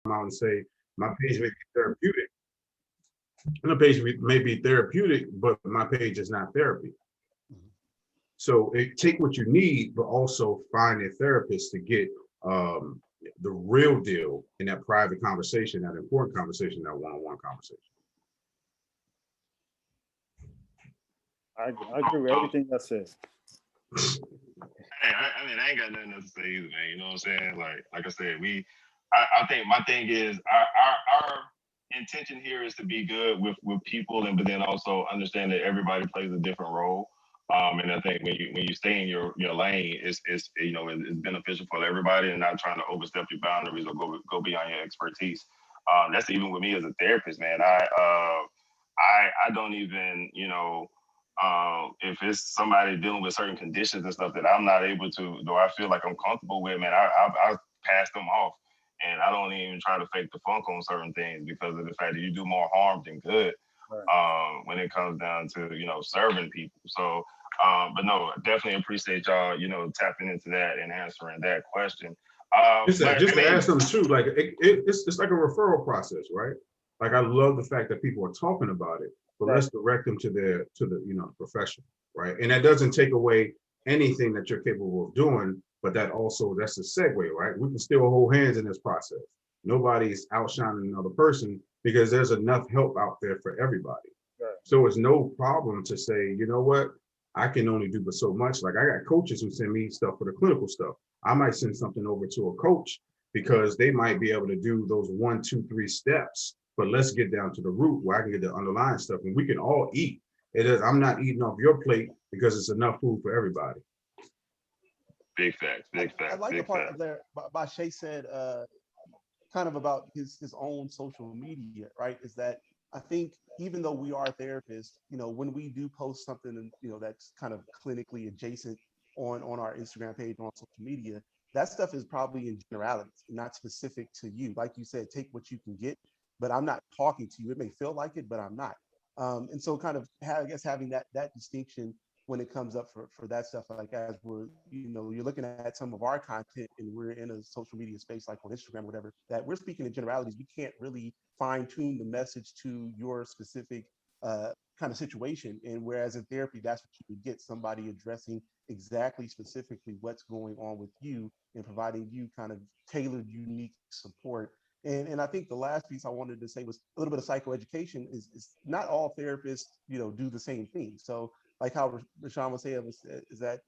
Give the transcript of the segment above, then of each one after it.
out and say, my page may be therapeutic. And the page may be therapeutic, but my page is not therapy. So take what you need, but also find a therapist to get the real deal in that private conversation, that important conversation, that one-on-one conversation. I agree with everything that says. Hey, I mean, I ain't got nothing else to say either, man. You know what I'm saying? Like I said, I think my thing is our intention here is to be good with people, and but then also understand that everybody plays a different role. And I think when you stay in your lane, it's it's beneficial for everybody, and not trying to overstep your boundaries or go beyond your expertise. That's even with me as a therapist, man. I don't even if it's somebody dealing with certain conditions and stuff that I'm not able to, or I feel like I'm comfortable with, man, I pass them off. And I don't even try to fake the funk on certain things because of the fact that you do more harm than good when it comes down to, serving people. So, but no, definitely appreciate y'all, tapping into that and answering that question. Just to add something too, like it's like a referral process, right? Like I love the fact that people are talking about it, but let's direct them to the profession, right? And that doesn't take away anything that you're capable of doing, but that's a segue, right? We can still hold hands in this process. Nobody's outshining another person because there's enough help out there for everybody. Right. So it's no problem to say, you know what, I can only do but so much. Like I got coaches who send me stuff for the clinical stuff. I might send something over to a coach because they might be able to do those 1, 2, 3 steps. But let's get down to the root where I can get the underlying stuff, and we can all eat. I'm not eating off your plate because it's enough food for everybody. Big facts, big facts. I like the part there, Shay said, kind of about his own social media, right? Is that I think even though we are therapists, when we do post something, that's kind of clinically adjacent on our Instagram page, on social media, that stuff is probably in generalities, not specific to you. Like you said, take what you can get, but I'm not talking to you. It may feel like it, but I'm not. And so kind of having that distinction when it comes up for that stuff, like as you're looking at some of our content and we're in a social media space like on Instagram or whatever, that we're speaking in generalities. We can't really fine tune the message to your specific kind of situation. And whereas in therapy, that's what you would get, somebody addressing exactly specifically what's going on with you and providing you kind of tailored, unique support. And I think the last piece I wanted to say was a little bit of psychoeducation is not all therapists, do the same thing. So like how Rwenshaun was saying, is that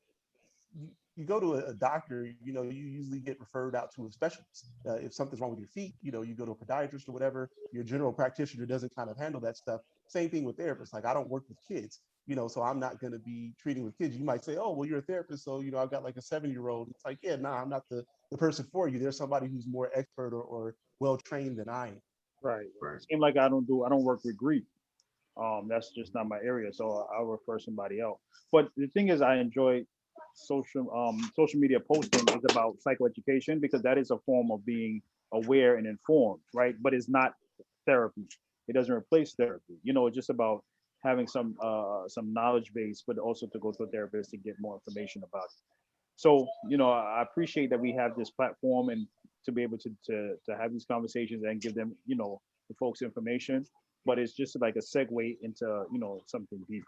you go to a doctor, you usually get referred out to a specialist. If something's wrong with your feet, you go to a podiatrist or whatever. Your general practitioner doesn't kind of handle that stuff. Same thing with therapists. Like I don't work with kids, so I'm not going to be treating with kids. You might say, oh, well, you're a therapist, so I've got like a 7-year-old. It's like, yeah, nah, I'm not the person for you. There's somebody who's more expert or well trained than I am. Right. Seem like I don't work with grief. That's just not my area, so I'll refer somebody else. But the thing is, I enjoy social media posting is about psychoeducation because that is a form of being aware and informed, right? But it's not therapy. It doesn't replace therapy. It's just about having some knowledge base, but also to go to a therapist to get more information about it. So, I appreciate that we have this platform and to be able to have these conversations and give them, the folks information. But it's just like a segue into, something deeper.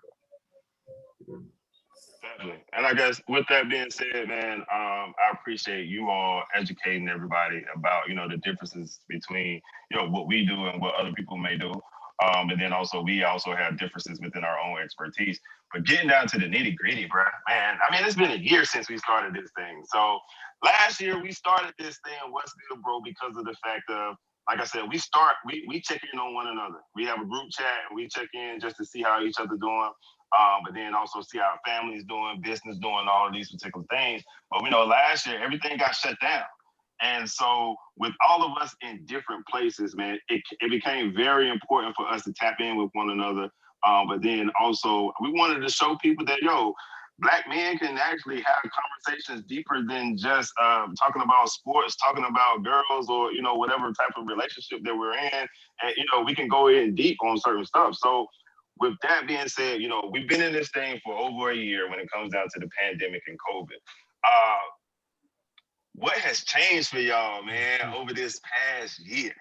Definitely. And I guess with that being said, man, I appreciate you all educating everybody about, the differences between, what we do and what other people may do. And then also we also have differences within our own expertise. But getting down to the nitty gritty, bro, man, I mean, it's been a year since we started this thing. So last year we started this thing, What's Good, Bro, because of the fact of, like I said, we check in on one another. We have a group chat and we check in just to see how each other doing. But then also see how families doing, business doing, all of these particular things. But we know last year, everything got shut down. And so with all of us in different places, man, it became very important for us to tap in with one another. But then also we wanted to show people that, Black men can actually have conversations deeper than just talking about sports, talking about girls or, whatever type of relationship that we're in. And, we can go in deep on certain stuff. So with that being said, we've been in this thing for over a year when it comes down to the pandemic and COVID. what has changed for y'all, man, over this past year?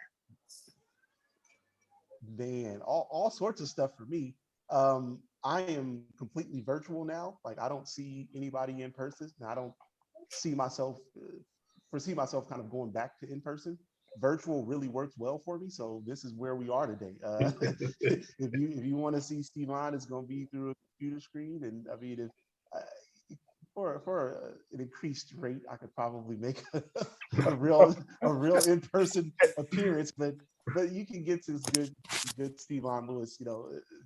Man, all sorts of stuff for me. I am completely virtual now. Like I don't see anybody in person. And I don't see myself foresee myself kind of going back to in person. Virtual really works well for me. So this is where we are today. If you want to see Steve-Ann, it's going to be through a computer screen. And I mean, if for an increased rate, I could probably make a real in-person appearance, but you can get to good Steve-Ann Lewis,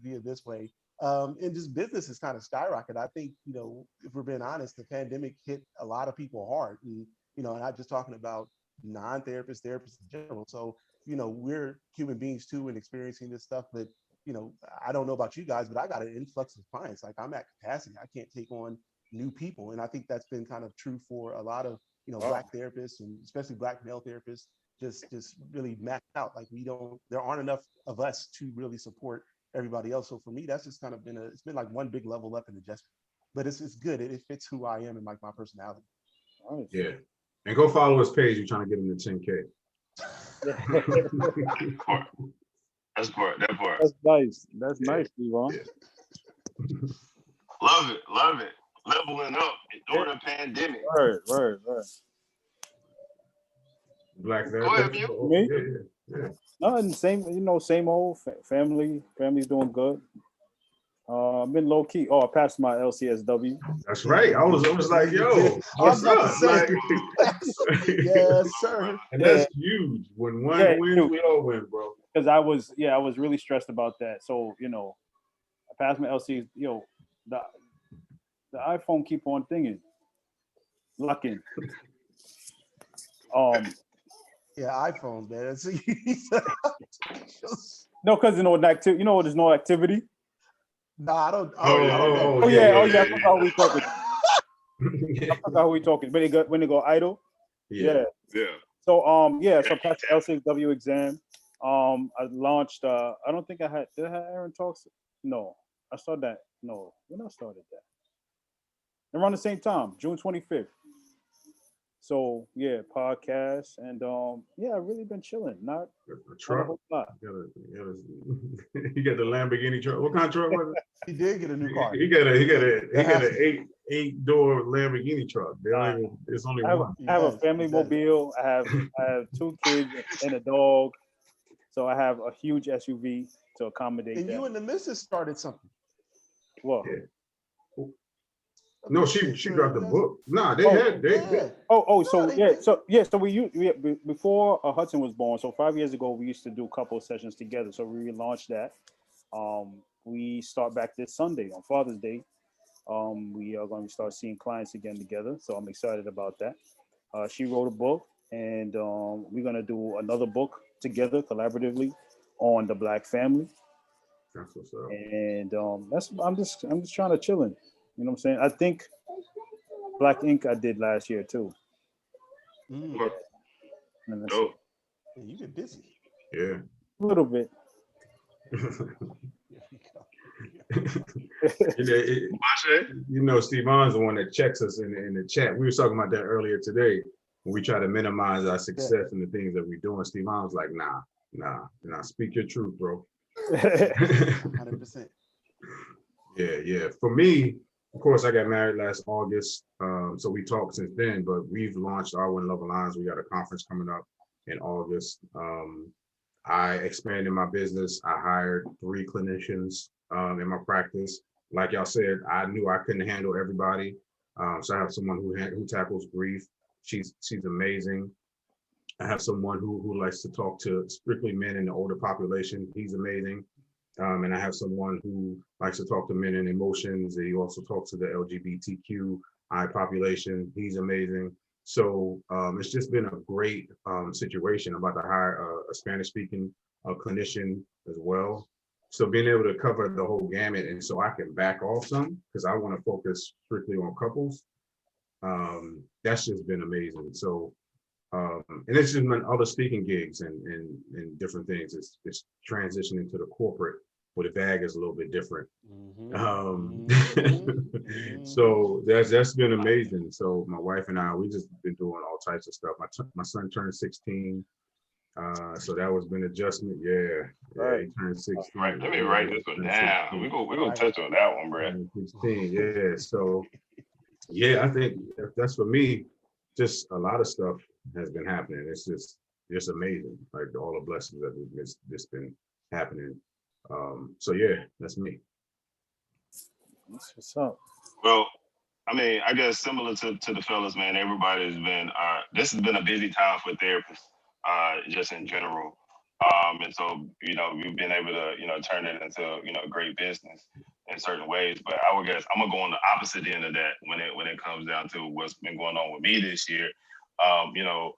via this way. And just business is kind of skyrocketed. I think, if we're being honest, the pandemic hit a lot of people hard, and and I'm just talking about non-therapists, therapists in general. So we're human beings too and experiencing this stuff, but I don't know about you guys, but I got an influx of clients. Like I'm at capacity. I can't take on new people. And I think that's been kind of true for a lot of, Black therapists, and especially Black male therapists, just really maxed out. Like there aren't enough of us to really support everybody else. So for me, that's just kind of it's been like one big level up in adjustment, but it's good. It fits who I am and like my personality. Nice. Yeah. And go follow his page. You're trying to get him to 10K. That part. That's nice. That's nice, Steve-Ann. Yeah. Love it. Leveling up during a pandemic. Right. Black Go ahead, therapist. Me? Yeah. No, and same old family. Family's doing good. I've been low key. Oh, I passed my LCSW. That's right. I was like, yo, what's up? Like, yes, sir. And that's huge. When one wins, we all win, bro. Because I was really stressed about that. So I passed my LC. The iPhone keep on thinking, locking. Yeah, iPhones, man. No, because activity. There's no activity. No, I don't. Oh yeah. I forgot how we talking. I forgot how we talking. When they go idle. Yeah. So so past the LCSW exam. I launched. I don't think I had. Did I have Arron talks? No, I started that. No, when I started that. Around the same time, June 25th. So yeah, podcast and I've really been chilling. Not a truck. A whole lot. You got the Lamborghini truck. What kind of truck was it? He did get a new car. He got an eight-door Lamborghini truck. It's only one. I have a family mobile. I have 2 kids and a dog. So I have a huge SUV to accommodate and that. You and the missus started something. What? Yeah. No, she got the book. Nah, they had. So we before Hudson was born. So 5 years ago, we used to do a couple of sessions together. So we relaunched that. We start back this Sunday on Father's Day. We are going to start seeing clients again together. So I'm excited about that. She wrote a book, and we're going to do another book together collaboratively on the Black family. That's what's up. And I'm just trying to chill in. You know what I'm saying? I think Black Ink I did last year too. Mm. Dope. Yeah, you've been busy. Yeah. A little bit. Steve-Ann's the one that checks us in the chat. We were talking about that earlier today when we try to minimize our success and the things that we're doing. Steve-Ann was like, nah, speak your truth, bro. 100%. Yeah. For me, of course, I got married last August. So we talked since then, but we've launched Arron Love Alliance. We got a conference coming up in August. I expanded my business. I hired 3 clinicians in my practice. Like y'all said, I knew I couldn't handle everybody. So I have someone who tackles grief. She's amazing. I have someone who likes to talk to strictly men in the older population. He's amazing. And I have someone who likes to talk to men and emotions. He also talks to the LGBTQI population. He's amazing. So it's just been a great situation. I'm about to hire a Spanish-speaking clinician as well. So being able to cover the whole gamut, and so I can back off some because I want to focus strictly on couples. That's just been amazing. So and it's just been other speaking gigs and different things. It's transitioning to the corporate the bag is a little bit different. Mhm. So that's been amazing. So my wife and I, we just been doing all types of stuff. My son turned 16. So that was been adjustment. Yeah, Right. he turned 16. Right. Let me Yeah, write this one turned down. 16. We're gonna touch on that one, bro. 16. Yeah. So yeah, I think that's for me. Just a lot of stuff has been happening. It's just amazing. Like all the blessings that have just been happening. So yeah, that's me. That's what's up. Well, I mean, I guess similar to the fellas, man, everybody's been, this has been a busy time for therapists, just in general. And so, we've been able to, turn it into, great business in certain ways. But I would guess I'm gonna go on the opposite end of that when it comes down to what's been going on with me this year. You know,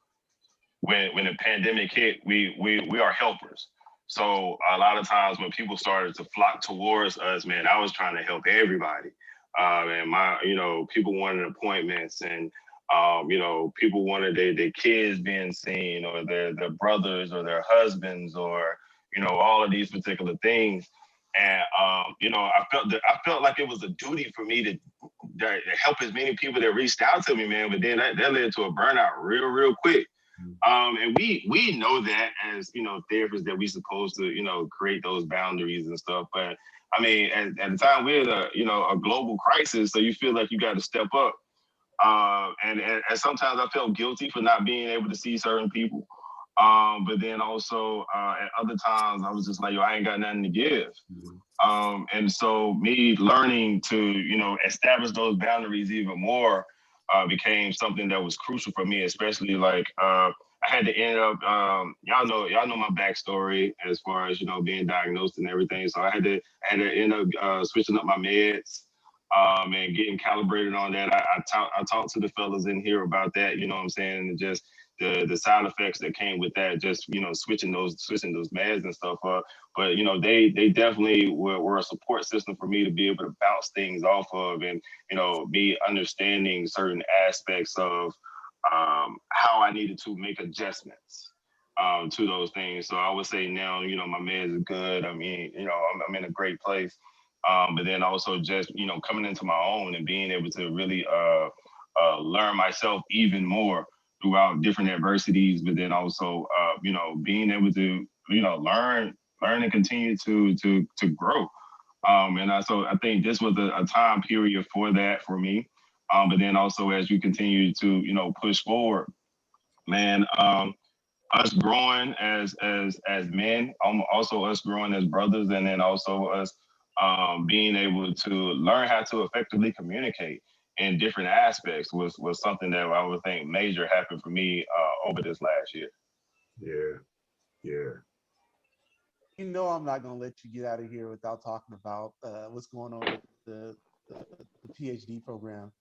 when the pandemic hit, we are helpers. So a lot of times when people started to flock towards us, man, I was trying to help everybody. And people wanted appointments, and people wanted their kids being seen, or their brothers or their husbands, or all of these particular things. And I felt like it was a duty for me to help as many people that reached out to me, man. But then that led to a burnout real quick. And we know that as therapists, that we supposed to create those boundaries and stuff. But I mean, at the time we're in a global crisis, so you feel like you got to step up. And sometimes I felt guilty for not being able to see certain people. But then also at other times I was just like, yo, I ain't got nothing to give. And so me learning to establish those boundaries even more became something that was crucial for me, especially like I had to end up y'all know my backstory as far as being diagnosed and everything. So I had to end up switching up my meds and getting calibrated on that. I talked to the fellas in here about that, you know what I'm saying, and just the side effects that came with that, just switching those meds and stuff up. But they definitely were a support system for me to be able to bounce things off of, and me understanding certain aspects of how I needed to make adjustments to those things. So I would say now, my meds are good. I mean, I'm in a great place. But then also just, coming into my own and being able to really learn myself even more throughout different adversities, but then also, being able to, learn and continue to grow. So I think this was a time period for that for me. But then also as you continue to, push forward, man, us growing as men, also us growing as brothers, and then also us being able to learn how to effectively communicate in different aspects was something that I would think major happened for me over this last year. Yeah. I'm not going to let you get out of here without talking about what's going on with the PhD program.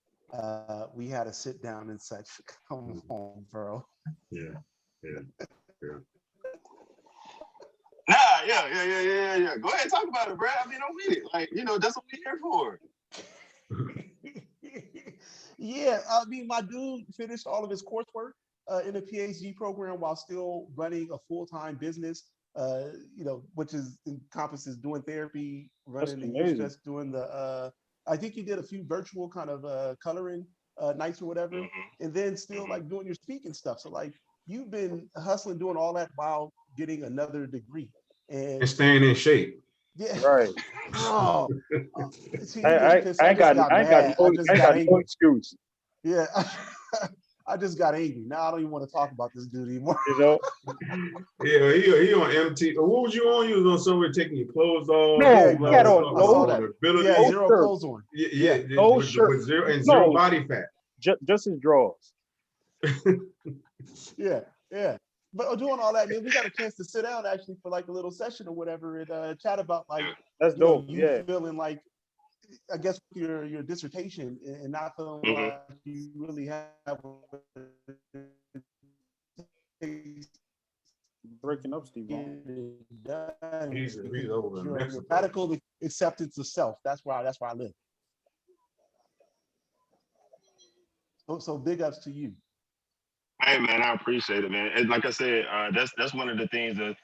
We had to sit down and such. Come on, bro. Yeah. Nah, yeah. Go ahead and talk about it, bro. I mean, I'm with it. Like, that's what we're here for. Yeah, I mean, my dude finished all of his coursework in a PhD program while still running a full-time business, which encompasses doing therapy, running the youth stress, doing the, I think he did a few virtual kind of coloring nights or whatever, and then still like doing your speaking stuff. So like you've been hustling, doing all that while getting another degree. And staying in shape. Yeah. Right. Oh, see, I ain't got no excuse. Yeah. I just got angry. Now I don't even want to talk about this dude anymore. Yeah, he on MT. What was you on? You was on somewhere taking your clothes off. No, he had on no. Yeah, zero clothes on. Yeah, no shirt. With zero body fat. Just his drawers. Yeah. But doing all that, man, we got a chance to sit down actually for like a little session or whatever and chat about like that's dope. You feeling like, I guess, your dissertation and not feeling like you really have breaking up, Steve. He's over in Mexico. Radical acceptance of self. That's where I live. So big ups to you. Hey man, I appreciate it, man. And like I said, that's one of the things that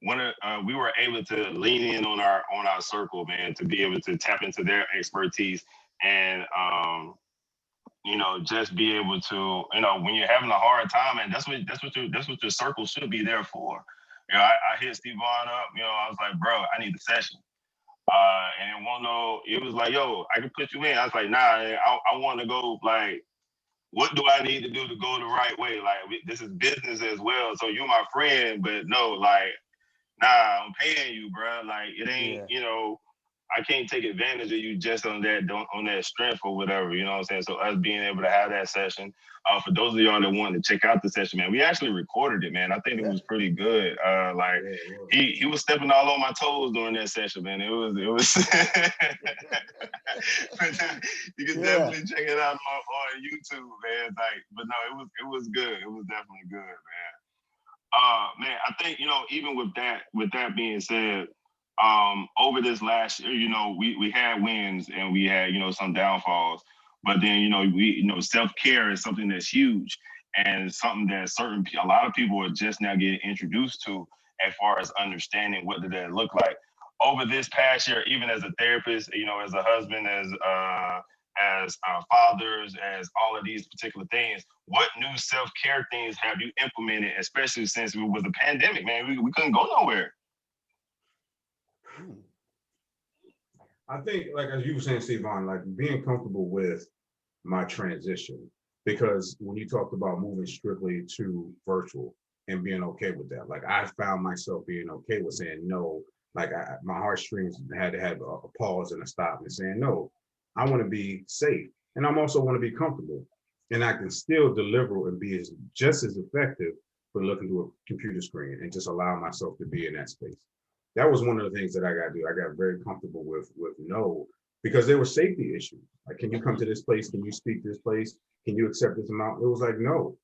we were able to lean in on our circle, man, to be able to tap into their expertise and just be able to, when you're having a hard time, and that's what your circle should be there for. I hit Steve Vaughn up, I was like, bro, I need a session. And it was like, yo, I can put you in. I was like, nah, I want to go, like, what do I need to do to go the right way? Like, this is business as well. So you're my friend, but no, like, nah, I'm paying you, bro. Like, it ain't, I can't take advantage of you just on that strength or whatever, you know what I'm saying? So us being able to have that session, for those of y'all that want to check out the session, man, we actually recorded it, man. I think it was pretty good. He was stepping all on my toes during that session, man. It was you can definitely check it out on YouTube, man. Like, but no, it was good. It was definitely good, man. Man, I think, even with that being said, over this last year, we had wins and we had, some downfalls, but then, self-care is something that's huge and something that a lot of people are just now getting introduced to as far as understanding what did that look like. Over this past year, even as a therapist, as a husband, as fathers, as all of these particular things, what new self-care things have you implemented, especially since it was a pandemic, man? We couldn't go nowhere. I think, like as you were saying, Stevon, like being comfortable with my transition, because when you talked about moving strictly to virtual and being okay with that, like I found myself being okay with saying no. Like my heartstrings had to have a pause and a stop and saying no. I want to be safe, and I'm also want to be comfortable, and I can still deliver and be just as effective for looking through a computer screen and just allow myself to be in that space. That was one of the things that I got to do. I got very comfortable with no, because there were safety issues. Like, can you come to this place? Can you speak this place? Can you accept this amount? It was like, no.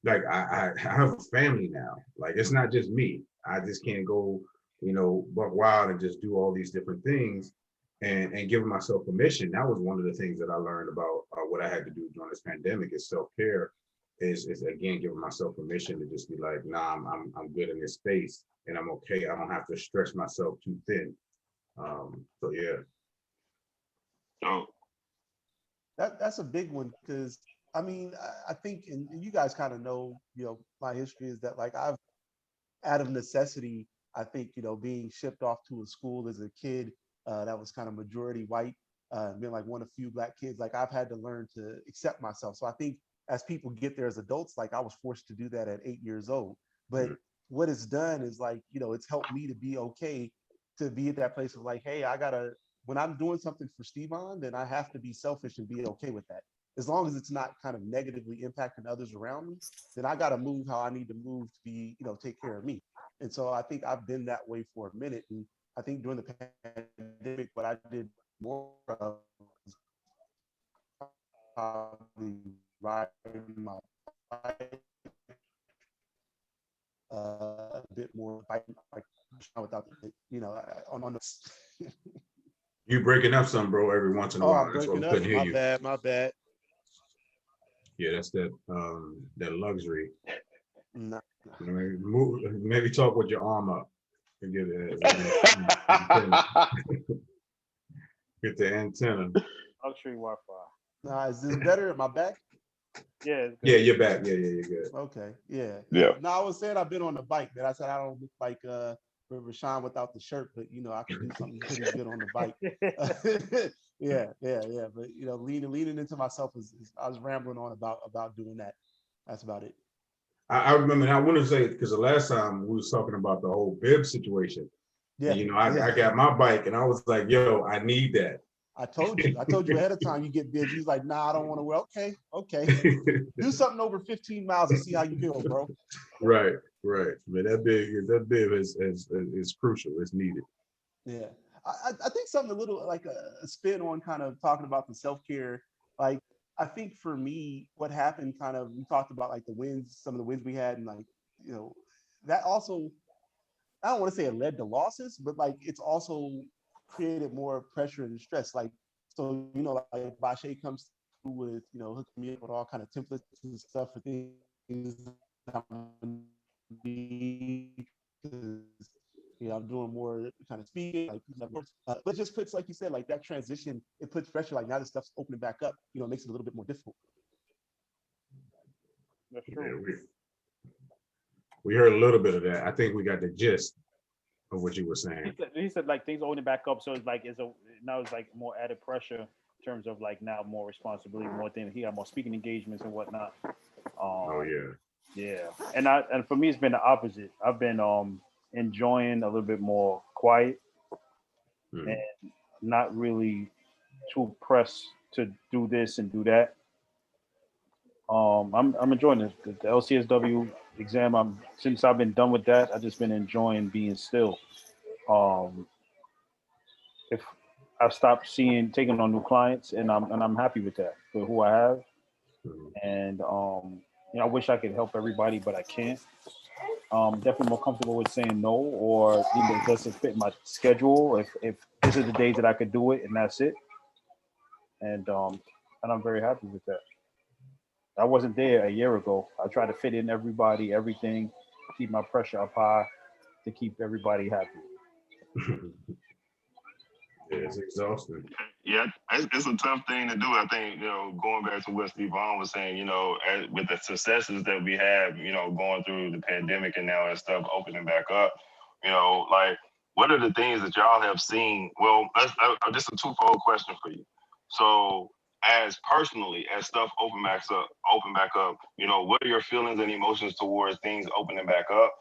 Like I have a family now. Like, it's not just me. I just can't go, buck wild and just do all these different things and giving myself permission. That was one of the things that I learned about what I had to do during this pandemic is self-care, is again giving myself permission to just be like, nah, I'm good in this space and I'm okay. I don't have to stretch myself too thin. So yeah. Oh. That's a big one, because I mean, I think, and you guys kind of know, my history is that, like, I've, out of necessity, I think, being shipped off to a school as a kid that was kind of majority white, being like one of few Black kids, like I've had to learn to accept myself. So I think as people get there as adults, like I was forced to do that at 8 years old. But what it's done is, like, it's helped me to be okay, to be at that place of like, hey, when I'm doing something for Stevon, then I have to be selfish and be okay with that. As long as it's not kind of negatively impacting others around me, then I got to move how I need to move to be, take care of me. And so I think I've been that way for a minute. And I think during the pandemic, what I did more of was probably riding my bike a bit more, like without, on the. You breaking up some, bro, every once in a while. I'm That's why we breaking up. couldn't hear you. My bad. Yeah, that's that luxury. Nah. Maybe talk with your arm up and get get the antenna. Luxury Wi-Fi. Nah, is this better? Am I back? Yeah. Yeah, you're back. Yeah, you're good. Okay. Yeah. Yeah. No, I was saying I've been on the bike, but I said I don't look like Rwenshaun without the shirt, but I could do something pretty good on the bike. Yeah. But leaning into myself is I was rambling on about doing that. That's about it. I remember, and I want to say, because the last time we was talking about the whole bib situation. Yeah. And, I got my bike and I was like, yo, I need that. I told you ahead of time you get bibs. He's like, nah, I don't want to wear. Okay. Do something over 15 miles and see how you feel, bro. Right. But that bib is crucial. It's needed. Yeah. I think something a little like a spin on kind of talking about the self-care. Like, I think for me, what happened kind of, we talked about like the wins, some of the wins we had, and like, that also, I don't want to say it led to losses, but like it's also created more pressure and stress. Like, so, like Bashe comes through with, hooking me up with all kind of templates and stuff for things I'm gonna need, I'm doing more kind of speaking, but it just puts, like you said, like that transition, it puts pressure. Like now that stuff's opening back up, it makes it a little bit more difficult. That's Yeah, true. we heard a little bit of that. I think we got the gist of what you were saying. He said like things opening back up, so it's like now it's like more added pressure in terms of like now more responsibility, more things. He had more speaking engagements and whatnot. Oh yeah. Yeah, and for me it's been the opposite. I've been enjoying a little bit more quiet and not really too pressed to do this and do that. I'm enjoying this. The LCSW exam. Since I've been done with that, I've just been enjoying being still. If I've stopped taking on new clients, and I'm happy with that, with who I have. And I wish I could help everybody, but I can't. Definitely more comfortable with saying no, or it doesn't fit my schedule. If this is the days that I could do it, and that's it. And I'm very happy with that. I wasn't there a year ago. I try to fit in everybody, everything, keep my pressure up high to keep everybody happy. Yeah, it's exhausting. Yeah, it's a tough thing to do. I think, going back to what Steve Vaughn was saying, with the successes that we have, going through the pandemic and now and stuff opening back up, like, what are the things that y'all have seen? Well, this is a twofold question for you. So, as personally, as stuff open back up, what are your feelings and emotions towards things opening back up?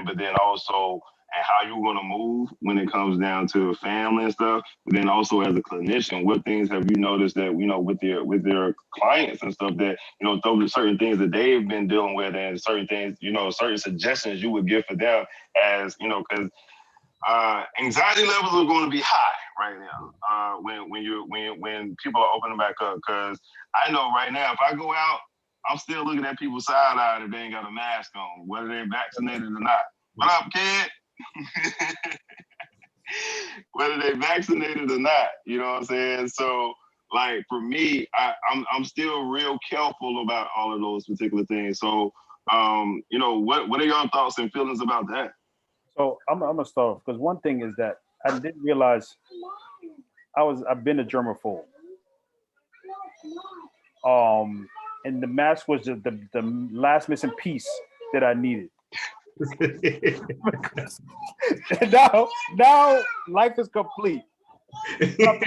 But then also, and how you're going to move when it comes down to family and stuff. But then also as a clinician, what things have you noticed that, with their clients and stuff that, those certain things that they've been dealing with and certain things, certain suggestions you would give for them as, because anxiety levels are going to be high right now when people are opening back up. Because I know right now, if I go out, I'm still looking at people side-eyed if they ain't got a mask on, whether they're vaccinated or not. What up, kid? Whether they vaccinated or not, you know what I'm saying? So, like, for me, I'm still real careful about all of those particular things. So, what are your thoughts and feelings about that? So I'm gonna start because one thing is that I didn't realize I've been a germaphobe. And the mask was the last missing piece that I needed. now life is complete. You don't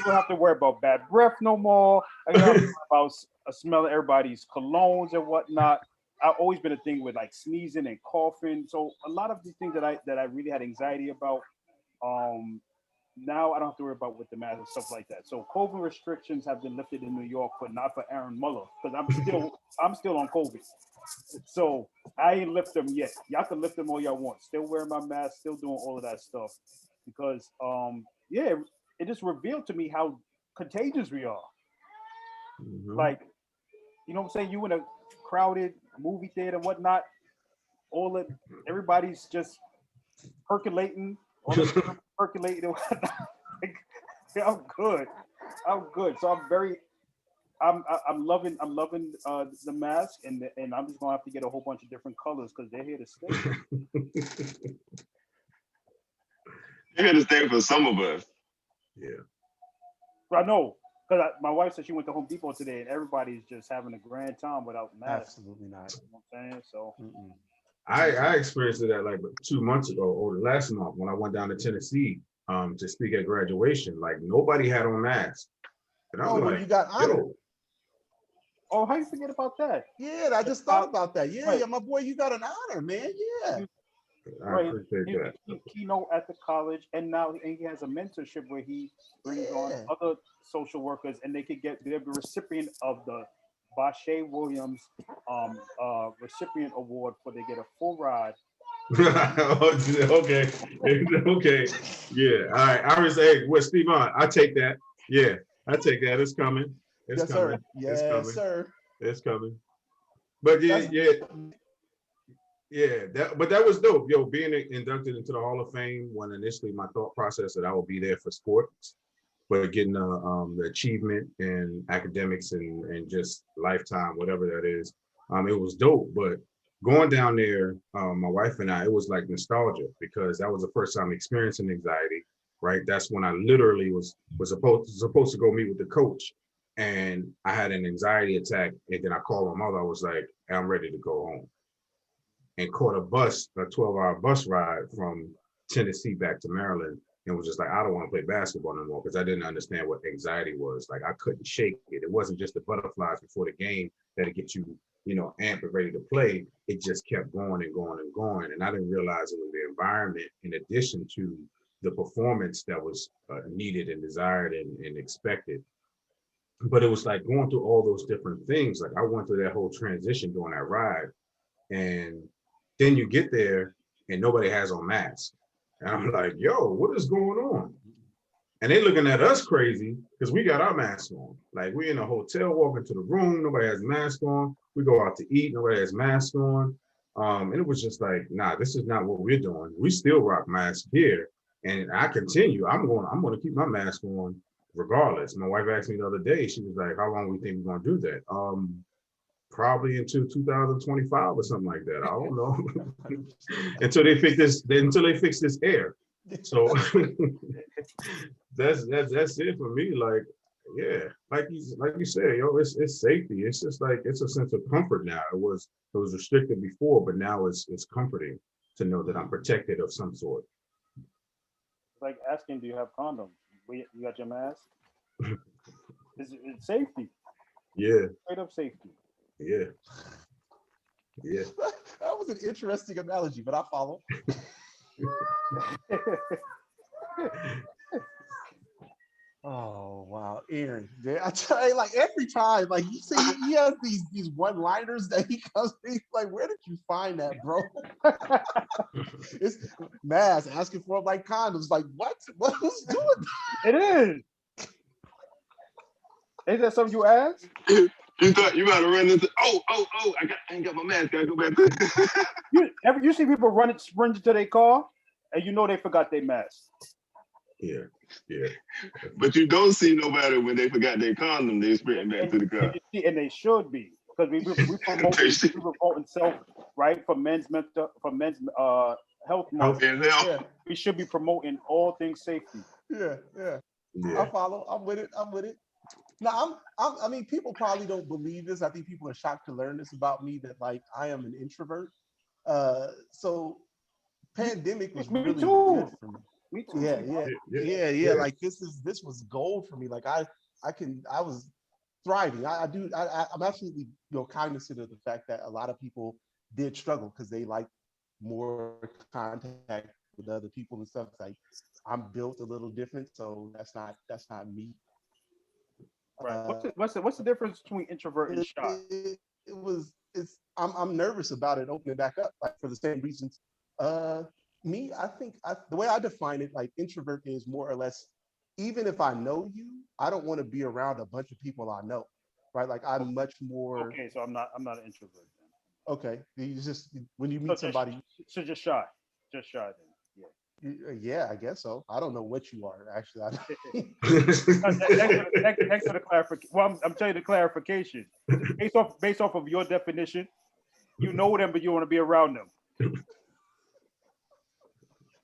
have to worry about bad breath no more. I don't have to worry about smelling everybody's colognes and whatnot. I've always been a thing with like sneezing and coughing. So a lot of these things that I really had anxiety about, now I don't have to worry about with the mask and stuff like that. So COVID restrictions have been lifted in New York, but not for Arron Muller because I'm still on COVID. So I ain't lift them yet. Y'all can lift them all y'all want. Still wearing my mask, still doing all of that stuff because it just revealed to me how contagious we are. Mm-hmm. Like, you know what I'm saying? You in a crowded movie theater and whatnot, everybody's just percolating, percolating and whatnot. I'm good. So I'm loving the mask, and I'm just gonna have to get a whole bunch of different colors because they're here to stay. They're here to stay for some of us. Yeah. I know, because my wife said she went to Home Depot today, and everybody's just having a grand time without masks. Absolutely not. You know what I'm saying? So. I experienced that like 2 months ago or last month when I went down to Tennessee to speak at graduation. Like nobody had on masks. And I was like, you got honored. Oh, how you forget about that? Yeah, I just thought about that. Yeah, right. Yeah, my boy, you got an honor, man. Yeah. I appreciate that. He keynote at the college, and now he has a mentorship where he brings on other social workers, and they're the recipient of the Bashe Williams recipient award for they get a full ride. Okay. Yeah. All right. I was saying, well, Steve, I take that. Yeah, I take that. It's coming. It's yes, coming. Sir. Yes, it's coming. Sir. It's coming. But but that was dope. Being inducted into the Hall of Fame when initially my thought process that I would be there for sports, but getting the achievement in academics and just lifetime, whatever that is, it was dope. But going down there, my wife and I, it was like nostalgia because that was the first time experiencing anxiety, right? That's when I literally was supposed to go meet with the coach, and I had an anxiety attack, and then I called my mother. I was like, I'm ready to go home, and caught a 12-hour bus ride from Tennessee back to Maryland, and was just like, I don't want to play basketball no more because I didn't understand what anxiety was. Like I couldn't shake it. It wasn't just the butterflies before the game that it gets you, amped and ready to play. It just kept going and going and going. And I didn't realize it was the environment in addition to the performance that was needed and desired and expected. But it was like going through all those different things. Like I went through that whole transition during that ride. And then you get there and nobody has on masks. And I'm like, yo, what is going on? And they looking at us crazy because we got our masks on. Like we in a hotel, walk into the room, nobody has mask on. We go out to eat, nobody has mask on. And it was just like, nah, this is not what we're doing. We still rock masks here. And I continue. I'm going to keep my mask on regardless. My wife asked me the other day, she was like, how long we think we're going to do that? Probably into 2025 or something like that. I don't know. until they fix this air. So that's it for me. Like, yeah, like you said, it's safety. It's just like it's a sense of comfort now. It was restricted before, but now it's comforting to know that I'm protected of some sort. Like asking, do you have condoms? You got your mask? It's safety. Yeah. Straight up safety. Yeah. Yeah. That was an interesting analogy, but I follow. Oh wow, Arron! I tell you, like every time, like you see, he has these one-liners that he comes. He's like, where did you find that, bro? It's Maz asking for like condoms. Like what? Who's doing that? It is. Ain't that something you asked? You thought you about to run into? I ain't got my mask. Gotta go back to. You see people sprint to their car, and you know they forgot their mask. Yeah. Yeah. But you don't see nobody when they forgot their condom. They sprinting back to the car. And they should be, because we promoting self, right, for men's health month. Yeah. We should be promoting all things safety. Yeah. I follow. I'm with it. Now, I mean, people probably don't believe this. I think people are shocked to learn this about me, that like I am an introvert. So pandemic was really good for me. Me too. Yeah. Like this was gold for me. Like I was thriving. I'm absolutely cognizant of the fact that a lot of people did struggle because they like more contact with other people and stuff. Like I'm built a little different, so that's not me. Right. What's the difference between introvert and shy? I'm nervous about it opening back up, like for the same reasons. Me, I think the way I define it, like introvert is more or less, even if I know you, I don't want to be around a bunch of people I know, right? Like I'm much more. Okay, so I'm not an introvert then. Okay, you just when you meet somebody. So just shy then. Yeah. Yeah, I guess so. I don't know what you are actually. Thanks for the clarification. Well, I'm telling you the clarification. Based off of your definition, you know them, but you want to be around them.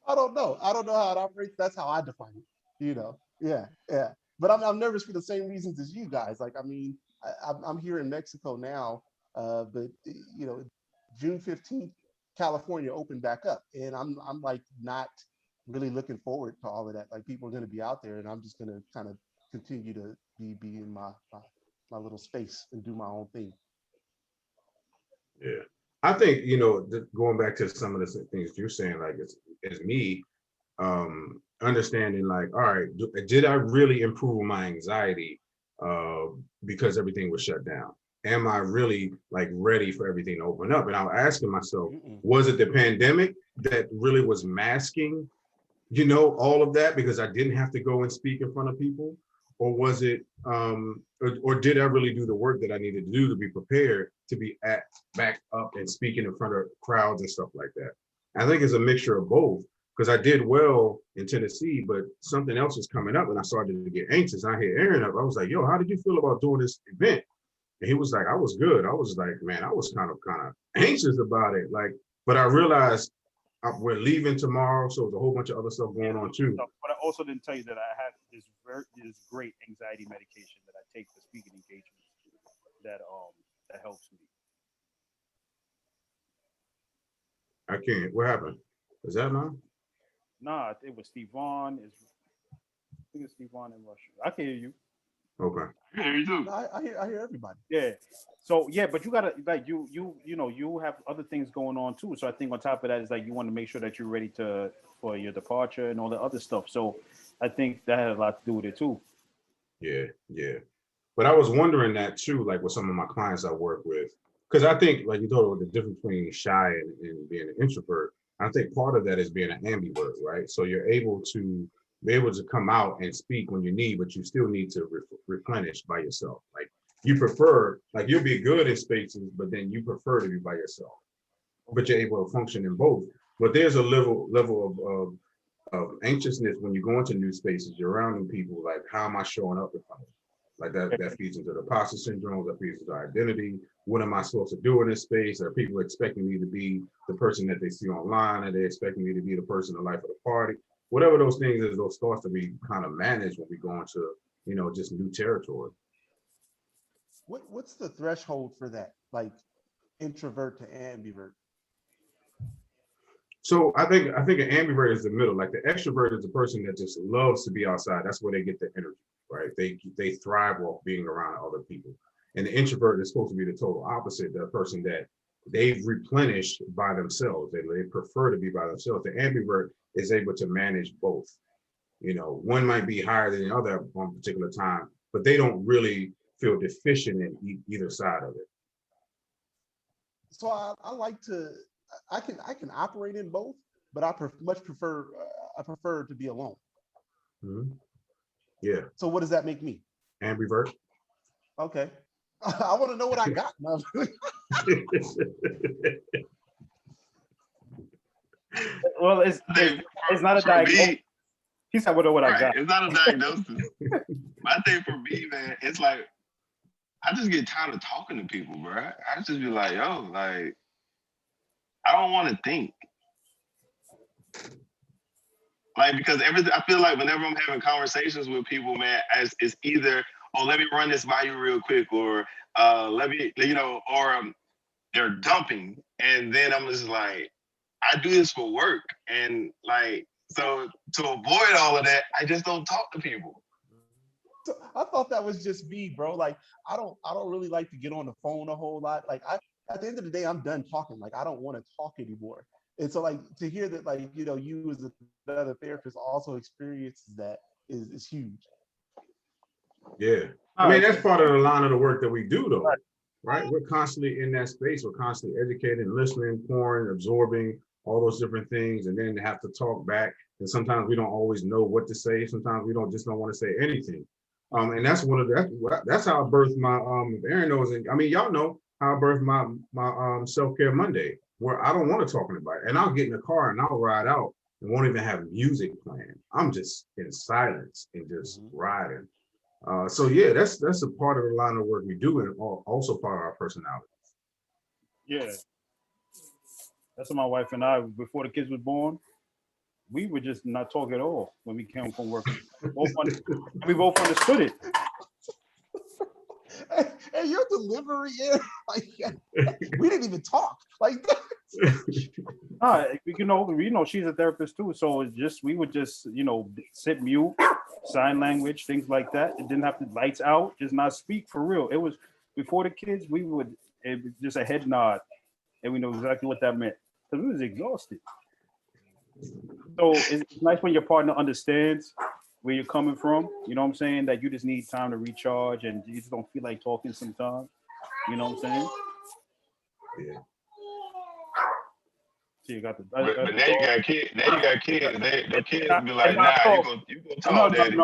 I don't know how it operates. That's how I define it. Yeah. But I'm nervous for the same reasons as you guys. Like, I mean, I'm here in Mexico now, but June 15th, California opened back up, and I'm like not really looking forward to all of that. Like people are going to be out there, and I'm just going to kind of continue to be in my little space and do my own thing. Yeah, I think going back to some of the things you're saying, like it's me understanding, like, all right, did I really improve my anxiety because everything was shut down? Am I really like ready for everything to open up? And I was asking myself, was it the pandemic that really was masking, all of that because I didn't have to go and speak in front of people? Or was it, or did I really do the work that I needed to do to be prepared to be back up and speaking in front of crowds and stuff like that? I think it's a mixture of both, because I did well in Tennessee, but something else was coming up and I started to get anxious. I hit Arron up. I was like, yo, how did you feel about doing this event? And he was like, I was good. I was like, man, I was kind of anxious about it. Like, but I realized we're leaving tomorrow, so there's a whole bunch of other stuff going on too. But I also didn't tell you that I have this great anxiety medication that I take for speaking engagements that helps me. I can't. What happened? Is that mine? Nah, it was Stevon. I think it's Stevon in Russia. I can hear you. Okay. Yeah, you do. I hear everybody. Yeah. So yeah, but you gotta like you have other things going on too. So I think on top of that is like you want to make sure that you're ready for your departure and all the other stuff. So I think that had a lot to do with it too. Yeah, yeah. But I was wondering that too, like with some of my clients I work with, because I think like you told about the difference between shy and being an introvert. I think part of that is being an ambivert, right? So you're able to come out and speak when you need, but you still need to replenish by yourself. Like you prefer, like you'll be good in spaces, but then you prefer to be by yourself. But you're able to function in both. But there's a level of anxiousness when you go into new spaces, you're around new people, like how am I showing up with them? Like that feeds into the imposter syndrome, that feeds into identity. What am I supposed to do in this space? Are people expecting me to be the person that they see online? Are they expecting me to be the person, the life of the party? Whatever those things is, those starts to be kind of managed when we go into, just new territory. What's the threshold for that? Like introvert to ambivert? So I think an ambivert is the middle. Like the extrovert is the person that just loves to be outside. That's where they get the energy, right? They thrive off being around other people. And the introvert is supposed to be the total opposite, the person that they've replenished by themselves. They prefer to be by themselves. The ambivert is able to manage both. One might be higher than the other at one particular time, but they don't really feel deficient in either side of it. So I can operate in both, but I prefer to be alone. Mm-hmm. Yeah. So what does that make me? Ambivert. Okay. I want to know what I got. Well, it's not a diagnosis. He said, "What I got." It's not a diagnosis. I think for me, man, it's like I just get tired of talking to people, bro. I just be like, yo, like I don't want to think. Like, because I feel like whenever I'm having conversations with people, man, it's either, oh, let me run this by you real quick, or let me, or they're dumping. And then I'm just like, I do this for work. And like, so to avoid all of that, I just don't talk to people. So I thought that was just me, bro. Like, I don't really like to get on the phone a whole lot. Like at the end of the day, I'm done talking. Like, I don't want to talk anymore. And so like to hear that, like, you as another therapist also experiences that is huge. Yeah. I mean, that's part of the line of the work that we do though, right? We're constantly in that space. We're constantly educating, listening, pouring, absorbing all those different things, and then have to talk back. And sometimes we don't always know what to say. Sometimes we don't want to say anything. And that's that's how I birthed my, Arron knows, and I mean, y'all know how I birthed my Self-Care Monday, where I don't want to talk to anybody. And I'll get in the car and I'll ride out and won't even have music playing. I'm just in silence and just riding. So yeah, that's a part of the line of work we do, and also part of our personality. Yeah. That's what my wife and I, before the kids was born, we would just not talk at all when we came from work. We both understood it. And your delivery is like, we didn't even talk like that. She's a therapist too, so it's just we would just sit mute, sign language, things like that. It didn't have to lights out, just not speak for real. It was before the kids. It was just a head nod, and we know exactly what that meant because we was exhausted. So it's nice when your partner understands where you're coming from. You know what I'm saying? That you just need time to recharge and you just don't feel like talking sometimes. You know what I'm saying? Yeah. So you got the. But now you got kids. The kids be like, nah, you gonna talk, daddy.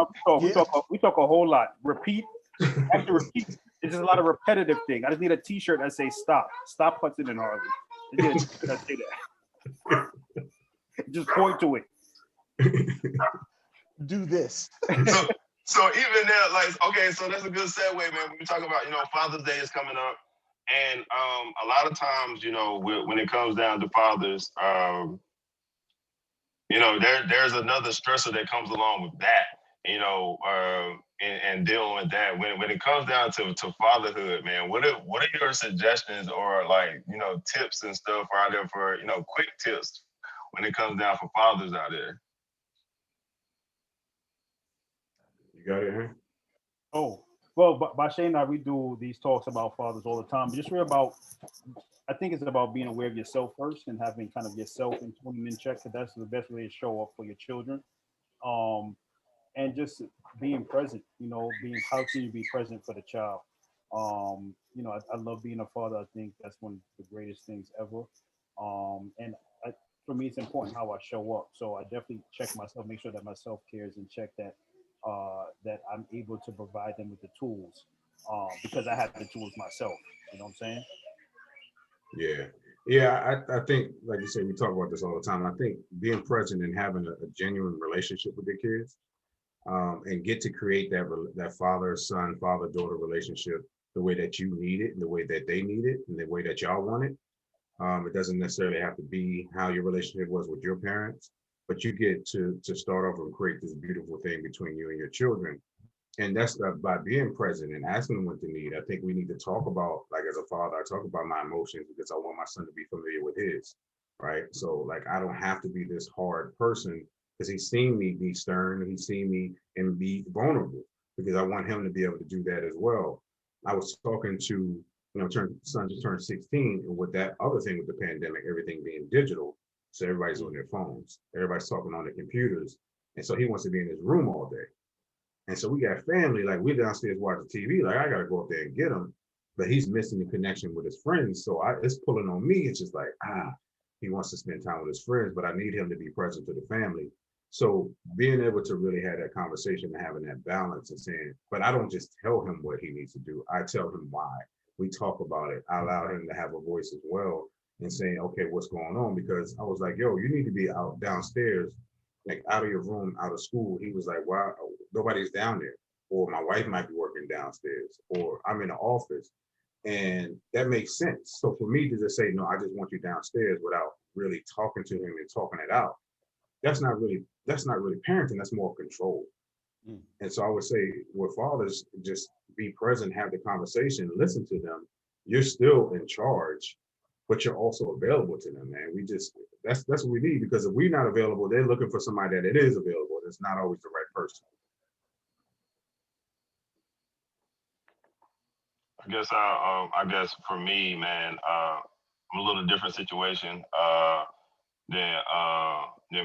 We talk a whole lot. Repeat. After repeat. It's just a lot of repetitive thing. I just need a T-shirt that says "Stop." Stop Hudson and Harvey. Just say that. Just point to it. Do this. So even there, like, okay, so that's a good segue, man. When we talk about, Father's Day is coming up, and a lot of times, when it comes down to fathers, there's another stressor that comes along with that, and dealing with that. When it comes down to fatherhood, man, what are your suggestions or like, tips and stuff out there for, quick tips when it comes down for fathers out there? You got it, huh? Oh, well, by Shay and I, we do these talks about fathers all the time. But just real about, I think it's about being aware of yourself first and having kind of yourself and putting in check. Because that's the best way to show up for your children. Um, and just being present. Being how can you be present for the child? I love being a father. I think that's one of the greatest things ever. And for me, it's important how I show up. So I definitely check myself, make sure that my self care is in check. That I'm able to provide them with the tools because I have the tools myself. You know what I'm saying? Yeah. Yeah, I think, like you said, we talk about this all the time. I think being present and having a genuine relationship with your kids, and get to create that father-son, father-daughter relationship the way that you need it and the way that they need it and the way that y'all want it. It doesn't necessarily have to be how your relationship was with your parents, but you get to start off and create this beautiful thing between you and your children. And that's by being present and asking them what they need. I think we need to talk about, like as a father, I talk about my emotions because I want my son to be familiar with his, right? So like I don't have to be this hard person because he's seen me be stern, he's seen me and be vulnerable because I want him to be able to do that as well. I was talking to, son just turned 16, and with that other thing with the pandemic, everything being digital, so everybody's on their phones, everybody's talking on their computers, and so he wants to be in his room all day. And so we got family, like we're downstairs watching TV, like I gotta go up there and get him, but he's missing the connection with his friends. So it's pulling on me. It's just like, he wants to spend time with his friends, but I need him to be present to the family. So being able to really have that conversation and having that balance and saying, but I don't just tell him what he needs to do. I tell him why. We talk about it. I allow him to have a voice as well and saying, okay, what's going on? Because I was like, yo, you need to be out downstairs, like out of your room, out of school. He was like, wow, nobody's down there. Or my wife might be working downstairs, or I'm in the office. And that makes sense. So for me to just say, no, I just want you downstairs without really talking to him and talking it out, that's not really parenting, that's more control. And so I would say with fathers, just be present, have the conversation, listen to them. You're still in charge, but you're also available to them, man. That's what we need, because if we're not available, they're looking for somebody that it is available. That's not always the right person. I guess for me, man, I'm a little different situation than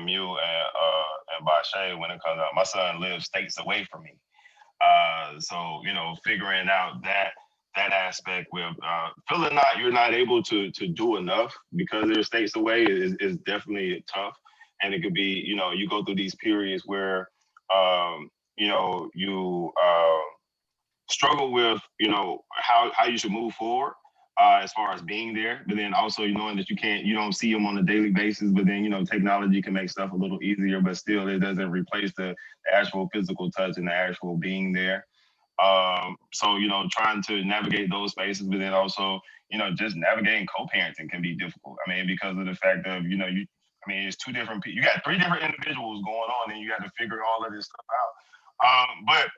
Mew and Bashay when it comes out. My son lives states away from me. So figuring out that aspect with feeling you're not able to do enough because they're states away is definitely tough. And it could be, you go through these periods where you struggle with how you should move forward as far as being there, but then also knowing that you don't see them on a daily basis, but then technology can make stuff a little easier, but still it doesn't replace the actual physical touch and the actual being there. So trying to navigate those spaces, but then also just navigating co-parenting can be difficult. I mean, because of the fact of it's two different people. You got three different individuals going on, and you got to figure all of this stuff out. But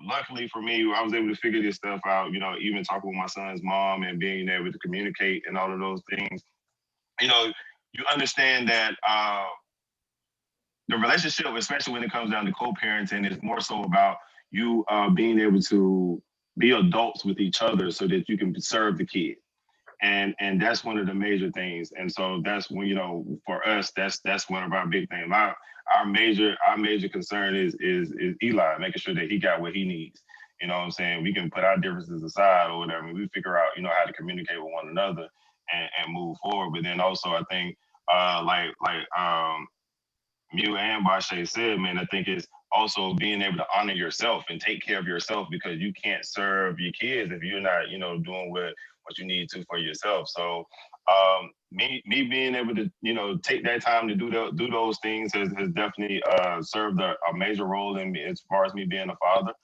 luckily for me, I was able to figure this stuff out. Even talking with my son's mom and being able to communicate and all of those things. You understand that the relationship, especially when it comes down to co-parenting, is more so about you being able to be adults with each other so that you can serve the kid. And that's one of the major things. And so that's when, for us, that's one of our big things. Our major concern is Eli, making sure that he got what he needs. You know what I'm saying? We can put our differences aside or whatever. We figure out, how to communicate with one another and move forward. But then also I think Mew and Bashay said, man, I think it's also being able to honor yourself and take care of yourself, because you can't serve your kids if you're not, doing what you need to for yourself. So Me being able to, you know, take that time to do those things has definitely served a major role in me as far as me being a father.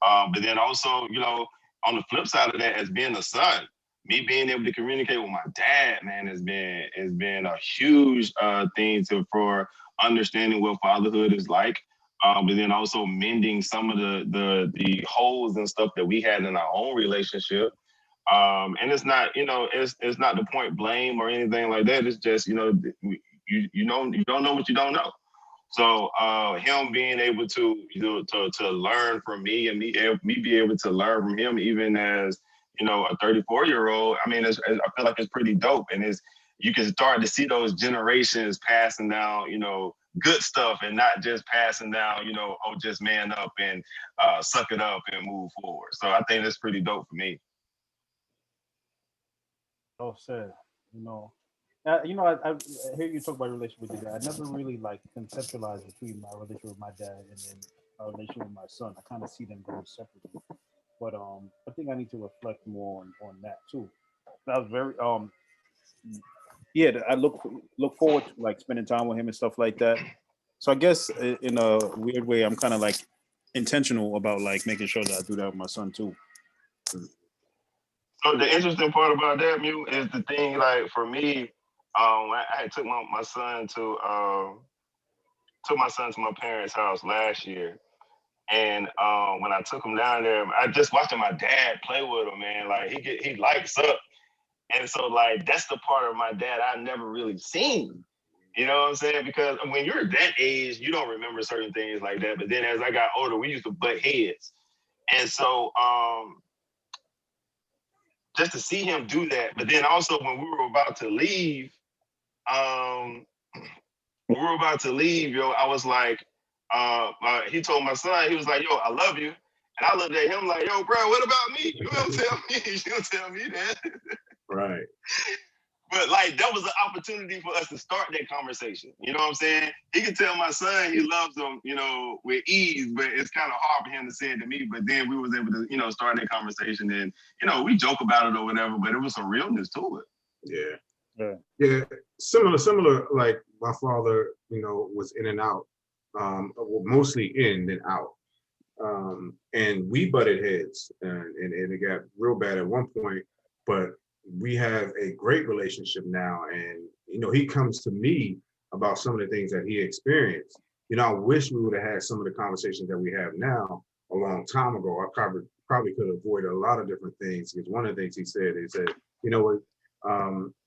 But then also, you know, on the flip side of that, as being a son, me being able to communicate with my dad, man, has been a huge thing for understanding what fatherhood is like. But then also mending some of the holes and stuff that we had in our own relationship. And it's not, you know, it's not the point blame or anything like that. It's just, you know, you don't know what you don't know. So him being able to, you know, to learn from me and me be able to learn from him, even as, you know, a 34-year-old, I mean, I feel like it's pretty dope. And you can start to see those generations passing down, you know, good stuff and not just passing down, you know, oh, just man up and suck it up and move forward. So I think that's pretty dope for me. Oh, said, you know, I hear you talk about your relationship with your dad. I never really like conceptualized between my relationship with my dad and then my relationship with my son. I kind of see them going separately, but I think I need to reflect more on that too. That was very yeah. I look forward to like spending time with him and stuff like that. So I guess in a weird way, I'm kind of like intentional about like making sure that I do that with my son too. So the interesting part about that, Mew, is the thing. Like for me, I took my son to my parents' house last year, and when I took him down there, I just watching my dad play with him, man. Like he lights up, and so like that's the part of my dad I never really seen. You know what I'm saying? Because when you're that age, you don't remember certain things like that. But then as I got older, we used to butt heads, and so just to see him do that. But then also when we were about to leave, yo, I was like, he told my son, he was like, yo, I love you. And I looked at him like, yo, bro, what about me? You don't tell me. You don't tell me that. Right. But like, that was an opportunity for us to start that conversation. You know what I'm saying? He can tell my son he loves him, you know, with ease, but it's kind of hard for him to say it to me. But then we was able to, you know, start that conversation, and, you know, we joke about it or whatever, but it was some realness to it. Yeah. Yeah. Similar, like my father, you know, was in and out, mostly in and out. And we butted heads, and it got real bad at one point, but we have a great relationship now. And, you know, he comes to me about some of the things that he experienced. You know, I wish we would have had some of the conversations that we have now a long time ago. I probably could have avoided a lot of different things, because one of the things he said, you know what,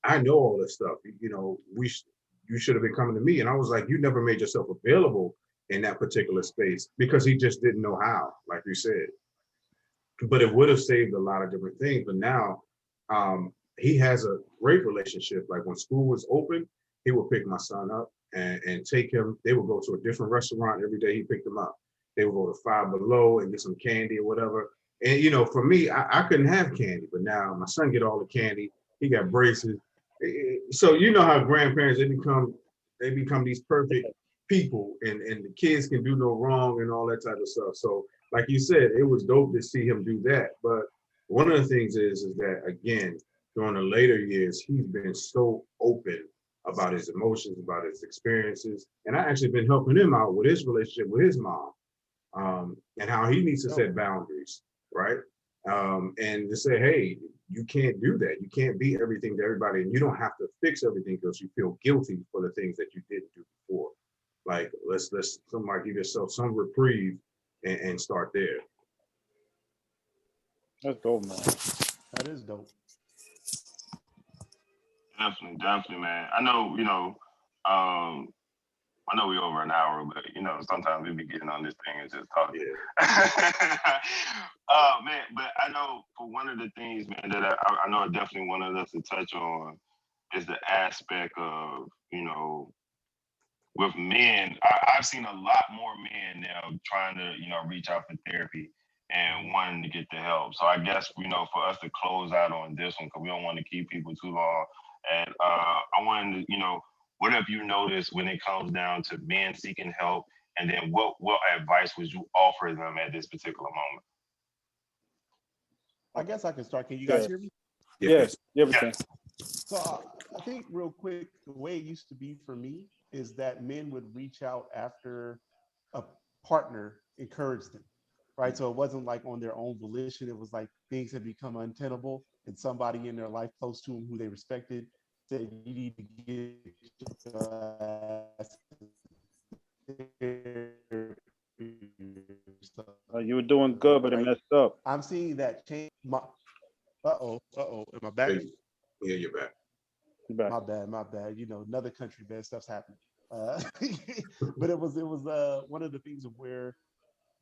I know all this stuff, you know, you should have been coming to me. And I was like, you never made yourself available in that particular space, because he just didn't know how, like you said. But it would have saved a lot of different things. But now he has a great relationship. Like when school was open, he would pick my son up and take him. They would go to a different restaurant every day. He picked them up. They would go to Five Below and get some candy or whatever. And, you know, for me, I couldn't have candy, but now my son get all the candy. He got braces. So you know how grandparents, they become these perfect people, and the kids can do no wrong and all that type of stuff. So like you said, it was dope to see him do that. But one of the things is that, again, during the later years, he's been so open about his emotions, about his experiences. And I actually been helping him out with his relationship with his mom, and how he needs to set boundaries, right? And to say, hey, you can't do that. You can't be everything to everybody, and you don't have to fix everything because you feel guilty for the things that you didn't do before. Like, let's somebody give yourself some reprieve and start there. That's dope, man. That is dope. Definitely, man. I know, you know, I know we're over an hour, but, you know, sometimes we be getting on this thing and just talking. Yeah. Man, but I know for one of the things, man, that I know I definitely wanted us to touch on is the aspect of, you know, with men. I've seen a lot more men now trying to, you know, reach out for therapy and wanting to get the help. So I guess, you know, for us to close out on this one, because we don't want to keep people too long. And I wanted to, you know, what have you noticed when it comes down to men seeking help? And then what advice would you offer them at this particular moment? I guess I can start. Can you guys hear me? Yes. Yeah, we Yeah. can. So I think real quick, the way it used to be for me is that men would reach out after a partner encouraged them, right? So it wasn't like on their own volition. It was like things had become untenable, and somebody in their life close to them who they respected said, "You need to get your ass so You were doing good, but it right. messed up. I'm seeing that change. Am I back? Hey, yeah, you're back. You back. My bad. You know, another country, bad stuff's happening. Uh, but it was one of the things of where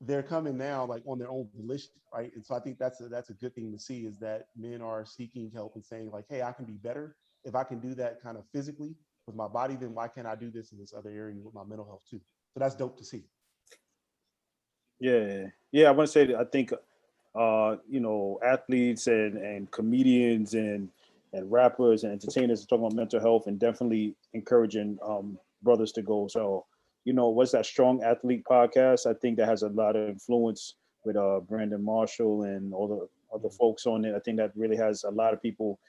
they're coming now like on their own volition, right? And so I think that's a good thing to see is that men are seeking help and saying like, hey, I can be better. If I can do that kind of physically with my body, then why can't I do this in this other area with my mental health too? So that's dope to see. Yeah. I want to say that I think athletes and comedians and rappers and entertainers are talking about mental health and definitely encouraging brothers to go. So, what's that Strong Athlete podcast? I think that has a lot of influence with Brandon Marshall and all the other folks on it. I think that really has a lot of people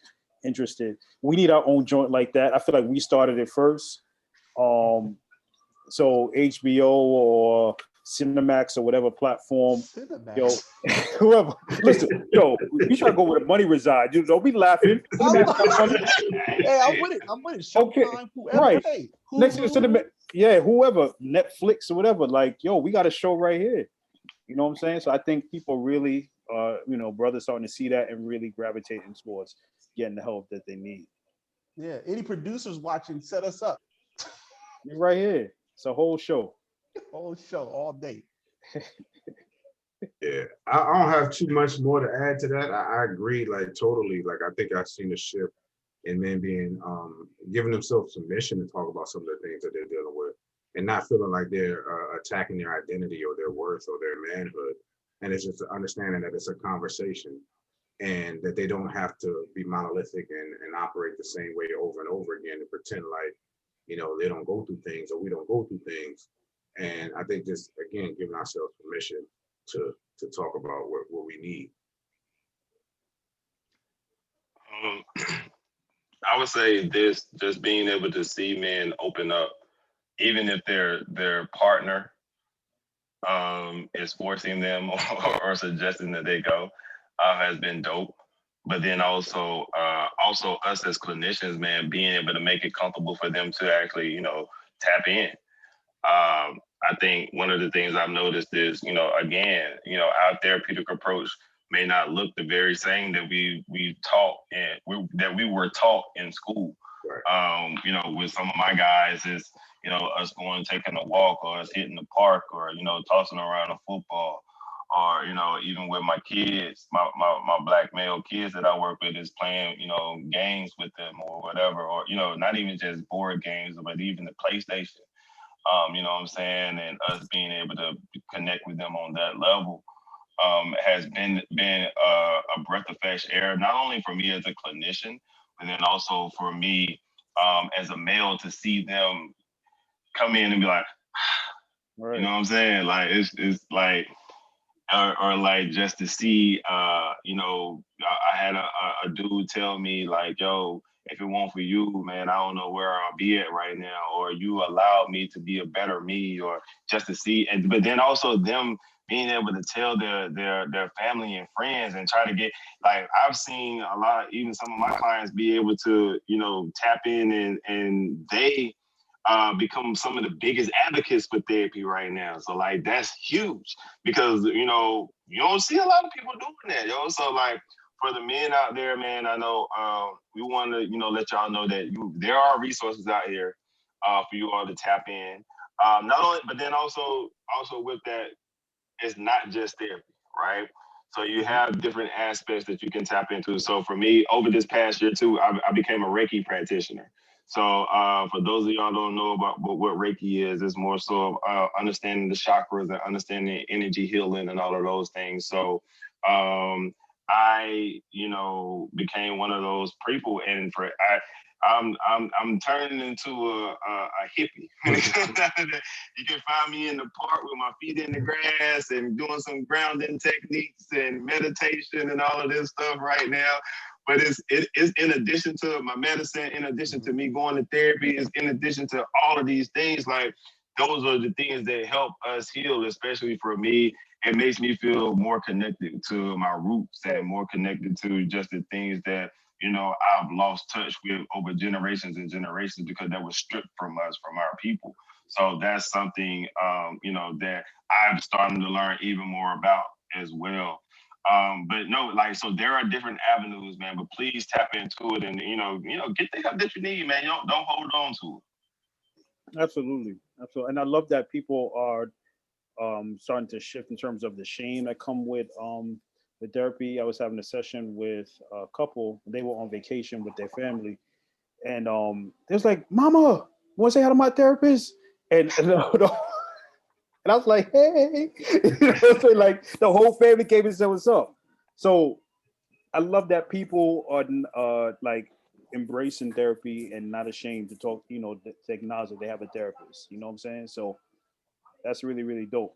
interested. We need our own joint like that. I feel like we started it first. So HBO or Cinemax or whatever platform, Cinemax. whoever, listen, you try to go where the money resides. You don't be laughing. Hey, I'm with it. Showtime, Okay, whoever. right. Hey, Next to the cinema, whoever, Netflix or whatever. Like, we got a show right here. You know what I'm saying? So I think people really, brothers starting to see that and really gravitating towards getting the help that they need. Yeah. Any producers watching, set us up. You're right here. It's a whole show. Whole show all day. Yeah, I don't have too much more to add to that. I agree, like totally. Like I think I've seen a shift in men being giving themselves permission to talk about some of the things that they're dealing with, and not feeling like they're attacking their identity or their worth or their manhood. And it's just understanding that it's a conversation, and that they don't have to be monolithic and operate the same way over and over again and pretend like they don't go through things or we don't go through things. And I think just again giving ourselves permission to talk about what we need. I would say this: just being able to see men open up, even if their partner is forcing them or suggesting that they go, has been dope. But then also us as clinicians, man, being able to make it comfortable for them to actually, tap in. I think one of the things I've noticed is, again, our therapeutic approach may not look the very same that we taught and that we were taught in school. Right. With some of my guys is, us going taking a walk or us hitting the park or, tossing around a football. Or, even with my kids, my black male kids that I work with is playing, games with them or whatever, or, not even just board games, but even the PlayStation. You know what I'm saying? And us being able to connect with them on that level has been a breath of fresh air, not only for me as a clinician, but then also for me as a male to see them come in and be like, Right. you know what I'm saying? Like it's like, or like just to see, I had a dude tell me like, yo, if it weren't for you, man, I don't know where I'll be at right now, or you allowed me to be a better me, or just to see, but then also them being able to tell their family and friends and try to get, like, I've seen a lot, even some of my clients be able to, tap in and they become some of the biggest advocates for therapy right now. So like that's huge because you don't see a lot of people doing that, yo. So like for the men out there, man, I know we want to let y'all know that there are resources out here for you all to tap in. Not only, but then also with that, it's not just therapy, right? So you have different aspects that you can tap into. So for me, over this past year too, I became a Reiki practitioner. So for those of y'all don't know about what Reiki is, it's more so understanding the chakras and understanding energy healing and all of those things. So I, became one of those people, and I'm turning into a hippie. You can find me in the park with my feet in the grass and doing some grounding techniques and meditation and all of this stuff right now. but it's in addition to my medicine, in addition to me going to therapy, is in addition to all of these things. Like those are the things that help us heal, especially for me. It makes me feel more connected to my roots and more connected to just the things that, you know, I've lost touch with over generations and generations because that was stripped from us, from our people. So that's something, you know, that I'm starting to learn even more about as well. But no, like, so there are different avenues, man, but please tap into it and, you know, get the help that you need, man. You don't hold on to it. Absolutely. And I love that people are starting to shift in terms of the shame that come with the therapy. I was having a session with a couple. They were on vacation with their family, and they was like, "Mama, want to say hi to my therapist?" And and I was like, "Hey," so like the whole family came and said, "What's up?" So I love that people are like embracing therapy and not ashamed to talk. You know, to acknowledge that they have a therapist. You know what I'm saying? So that's really, really dope.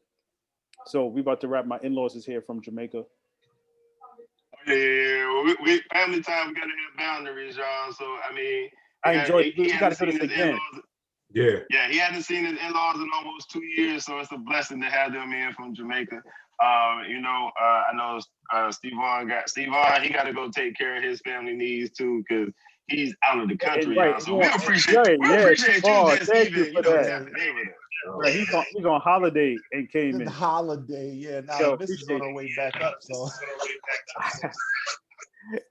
So we about to wrap. My in-laws is here from Jamaica. Yeah, we family time. We gotta have boundaries, y'all. So I mean, I enjoyed it. he We gotta do hadn't this seen his again. in-laws. Yeah. He hadn't seen his in-laws in almost 2 years, so it's a blessing to have them in from Jamaica. You know, I know Steve Vaughn. He got to go take care of his family needs too, because he's out of the country, Right. y'all. So we appreciate Oh, you just thank even, you for that. tapping in with us. Right, he's on holiday and came in. The holiday, yeah. Now Yo, this is on our way back up, so. All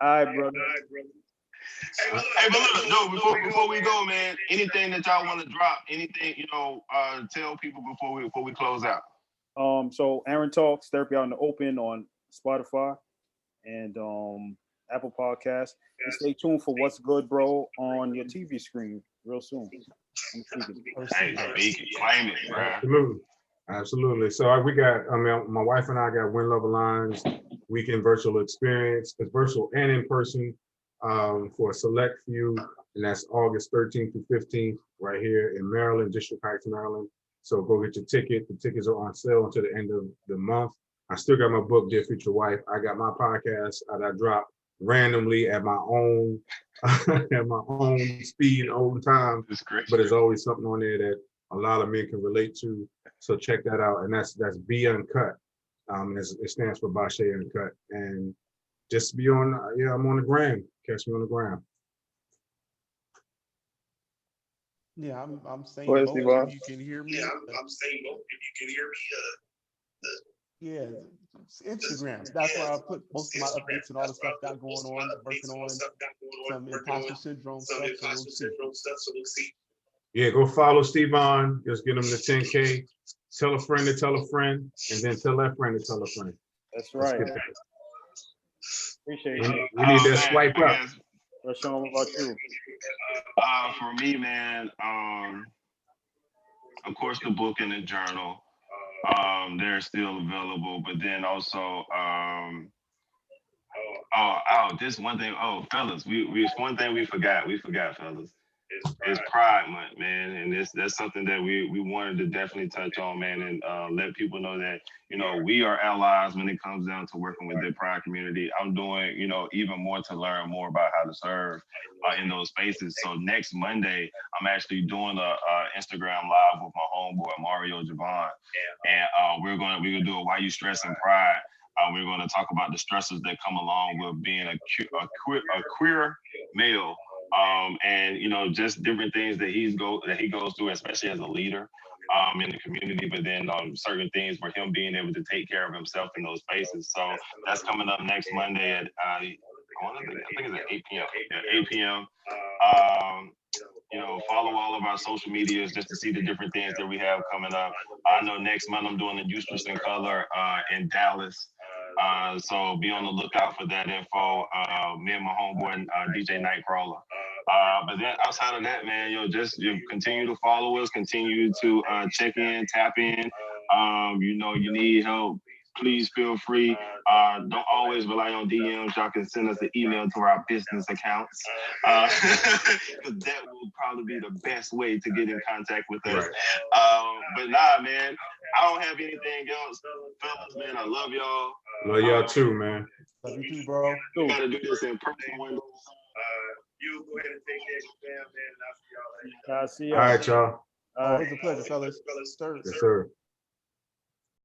right, brother. Hey, but look, no, before we go, man, anything that y'all want to drop, anything, tell people before we close out. So Arron Talks, Therapy Out in the Open on Spotify and Apple Podcasts. And stay tuned for What's Good, Bro, on your TV screen real soon. Hey, speak it, claim it, bro. Absolutely. So we got, my wife and I got Win Love Alliance weekend virtual experience. It's virtual and in person for a select few, and that's August 13th through 15th right here in Maryland, District Heights, Maryland. So go get your ticket. The tickets are on sale until the end of the month. I still got my book, Dear Future Wife. I got my podcast that I drop randomly at my own speed, own time. But there's always something on there that a lot of men can relate to. So check that out. And that's Be Uncut. It stands for Bashe Uncut. And just be on, I'm on the gram. Catch me on the gram. Yeah, I'm saying Go ahead, both Steve. if you can hear me. I'm saying both if you can hear me. Yeah, Instagram. That's where I put most of my updates and all the stuff got going on, working on some imposter syndrome stuff. So we'll see. Yeah, go follow Steve on. Just get him the 10K. Tell a friend to tell a friend, and then tell that friend to tell a friend. That's right. Appreciate it. We need that swipe up. Rwenshaun, what about you? For me, man, of course, the book and the journal, they're still available. But then also, this one thing. Oh, fellas, one thing we forgot, fellas. It's Pride Month, man, and that's something that we wanted to definitely touch on, man, and let people know that we are allies when it comes down to working with the Pride community. I'm doing even more to learn more about how to serve in those spaces. So next Monday, I'm actually doing a Instagram live with my homeboy Mario Javon, and we're gonna do a Why You Stressing Pride. We're going to talk about the stresses that come along with being a queer male. And just different things that he goes through, especially as a leader in the community, but then certain things for him being able to take care of himself in those spaces. So that's coming up next Monday at I think it's at 8 p.m. Yeah, 8 p.m. Follow all of our social medias just to see the different things that we have coming up. I know next month I'm doing the Eustace in Color in Dallas. So be on the lookout for that info. Me and my homeboy DJ Nightcrawler. But then outside of that, man, you continue to follow us, continue to check in, tap in. You need help, please feel free. Don't always rely on DMs. Y'all can send us an email to our business accounts. Because that will probably be the best way to get in contact with us. But nah, man, I don't have anything else. Fellas, man, I love y'all. Love y'all too, man. Love you too, bro. We gotta do this in person one day. You go ahead and take care of your fam, man, and I'll see y'all later. I see All y'all. right, y'all. All right. Always a pleasure, fellas. Sir. Yes, sir.